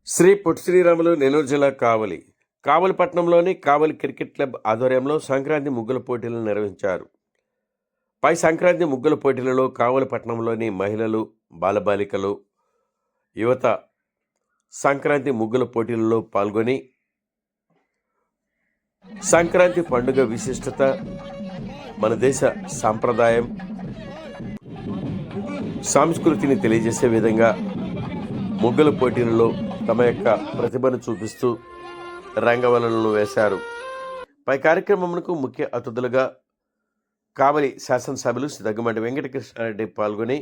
శ్రీ పొట్టి శ్రీరాములు నెల్లూరు జిల్లా కావలి పట్టణంలోని కావలి cricket club ఆధ్వర్యంలో సంక్రాంతి ముగ్గుల పోటీలను నిర్వహించారు. పై సంక్రాంతి ముగ్గుల పోటీలలో కావలి పట్టణంలోని మహిళలు, బాలబాలికలు, యువత సంక్రాంతి ముగ్గుల పోటీలలో పాల్గొని సంక్రాంతి పండుగ విశిష్టత, మన దేశ సాంప్రదాయం, సంస్కృతిని తెలియజేసే విధంగా ముగ్గుల పోటీలలో తమ యొక్క ప్రతిభను చూపిస్తూ రంగవల్లులను వేశారు. పై కార్యక్రమంకు ముఖ్య అతిథులుగా కావలి శాసనసభ్యులు దగ్గుమాటి వెంకటకృష్ణారెడ్డి పాల్గొని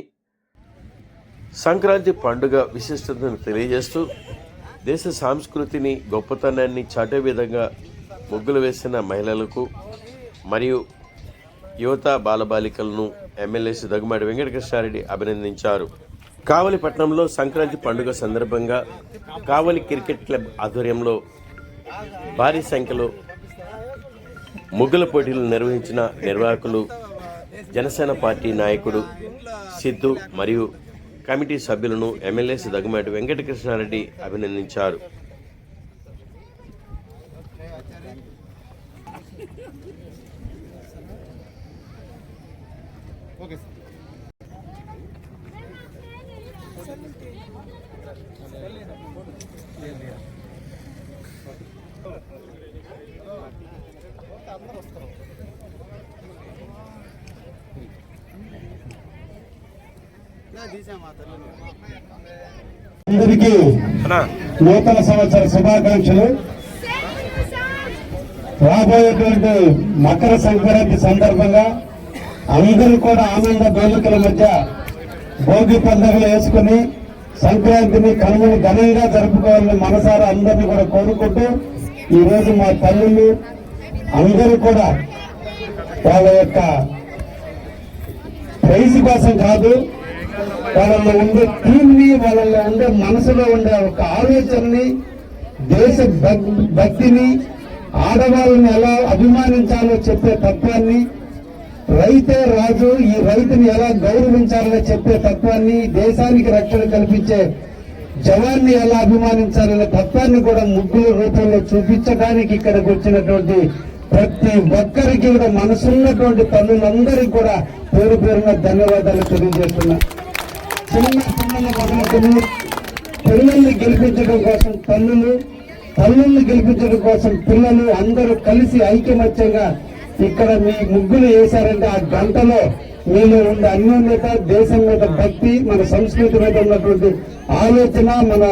సంక్రాంతి పండుగ విశిష్టతను తెలియజేస్తూ దేశ సంస్కృతిని, గొప్పతనాన్ని చాటే విధంగా ముగ్గులు వేసిన మహిళలకు మరియు యువత, బాలబాలికలను ఎమ్మెల్యే దగ్గుమాటి వెంకటకృష్ణారెడ్డి అభినందించారు. కావలి పట్టణంలో సంక్రాంతి పండుగ సందర్భంగా కావలి క్రికెట్ క్లబ్ ఆధ్వర్యంలో భారీ సంఖ్యలో ముగ్గుల పోటీలు నిర్వహించిన నిర్వాహకులు, జనసేన పార్టీ నాయకుడు సిద్ధు మరియు కమిటీ సభ్యులను ఎమ్మెల్యే దగ్గుమాటి వెంకటకృష్ణారెడ్డి అభినందించారు. అందరికీ నూతన సంవత్సర శుభాకాంక్షలు. రాబోయేటువంటి మకర సంక్రాంతి సందర్భంగా అందరూ కూడా ఆనంద వేడుకల మధ్య భోగి పండుగలు వేసుకుని సంక్రాంతిని కనుమని ఘనంగా జరుపుకోవాలని మనసారా అందరినీ కూడా కోరుకుంటూ ఈ రోజు మా తల్లులు అందరూ కూడా వాళ్ళ యొక్క ప్రైజ్ కోసం కాదు, వాళ్ళలో ఉండే టీంని, వాళ్ళలో ఉండే మనసులో ఉండే ఒక ఆలోచనని, దేశ భక్తిని, ఆడవాళ్ళని ఎలా అభిమానించాలో చెప్పే తత్వాన్ని, రైతే రాజు, ఈ రైతుని ఎలా గౌరవించాలో చెప్పే తత్వాన్ని, దేశానికి రక్షణ కల్పించే జవాన్ని ఎలా అభిమానించాలనే తత్వాన్ని కూడా ముగ్గుల రూపంలో చూపించడానికి ఇక్కడికి వచ్చినటువంటి ప్రతి ఒక్కరికి కూడా మనసున్నటువంటి తల్లులందరికీ కూడా పేరు పేరున ధన్యవాదాలు తెలియజేస్తున్నా. చిన్న మొదలుకొని పిల్లల్ని గెలిపించడం కోసం తల్లుల్ని గెలిపించడం కోసం పిల్లలు అందరూ కలిసి ఐకమత్యంగా ఇక్కడ మీ ముగ్గులు వేశారంటే ఆ గంటలో మీలో ఉండే అన్యోన్యత, దేశం మీద భక్తి, మన సంస్కృతి మీద ఉన్నటువంటి ఆలోచన, మన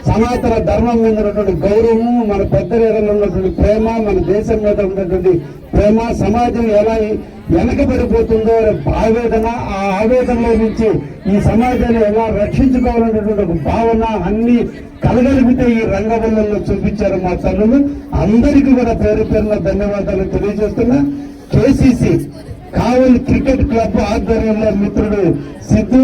సనాతన ధర్మం మీద ఉన్నటువంటి గౌరవము, మన పెద్దల ఉన్నటువంటి ప్రేమ, మన దేశం మీద ఉన్నటువంటి ప్రేమ, సమాజం ఎలా వెనకబడిపోతుందో ఆవేదన, ఆ ఆవేదనలో నుంచి ఈ సమాజాన్ని ఎలా రక్షించుకోవాలనేటువంటి ఒక భావన అన్ని కలగలిపితే ఈ రంగవల్లుల్లో చూపించారు మా తల్లులు. అందరికీ కూడా పేరు పేరున ధన్యవాదాలు తెలియజేస్తున్నా. కేసీసీ కావలి క్రికెట్ క్లబ్ ఆధ్వర్యంలో మిత్రుడు సిద్ధు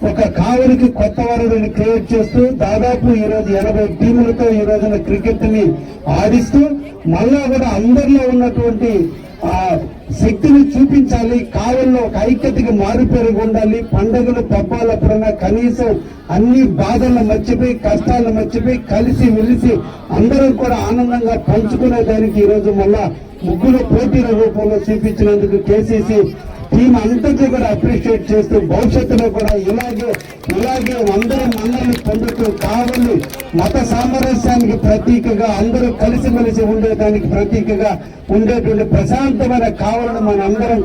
ఒక కావలికి కొత్త వరదని క్రియేట్ చేస్తూ దాదాపు ఈ రోజు 80 టీములతో ఈ రోజున క్రికెట్ ని ఆడిస్తూ మళ్ళా కూడా అందరిలో ఉన్నటువంటి ఆ శక్తిని చూపించాలి. కావల్లో ఒక ఐక్యతకి మారుపేరుగా ఉండాలి. పండుగలు పబ్బాలప్పుడైనా కనీసం అన్ని బాధలను మర్చిపోయి, కష్టాలను మర్చిపోయి కలిసి మెలిసి అందరూ కూడా ఆనందంగా పంచుకునే దానికి ఈ రోజు మళ్ళా ముగ్గుల పోటీల రూపంలో చూపించినందుకు కేసీసీ టీం అంతటి కూడా అప్రిషియేట్ చేస్తూ భవిష్యత్తులో కూడా ఇలాగే అందరూ మన్నల్ని పొందుతూ కావలి మత సామరస్యానికి ప్రతీకగా అందరూ కలిసిమెలిసి ఉండేదానికి ప్రతీకగా ఉండేటువంటి ప్రశాంతమైన కావలను మన అందరం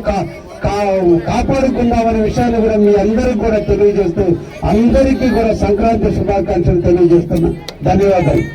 కాపాడుకుందామనే విషయాన్ని కూడా మీ అందరూ కూడా తెలియజేస్తూ అందరికీ కూడా సంక్రాంతి శుభాకాంక్షలు తెలియజేస్తున్నా. ధన్యవాదాలు.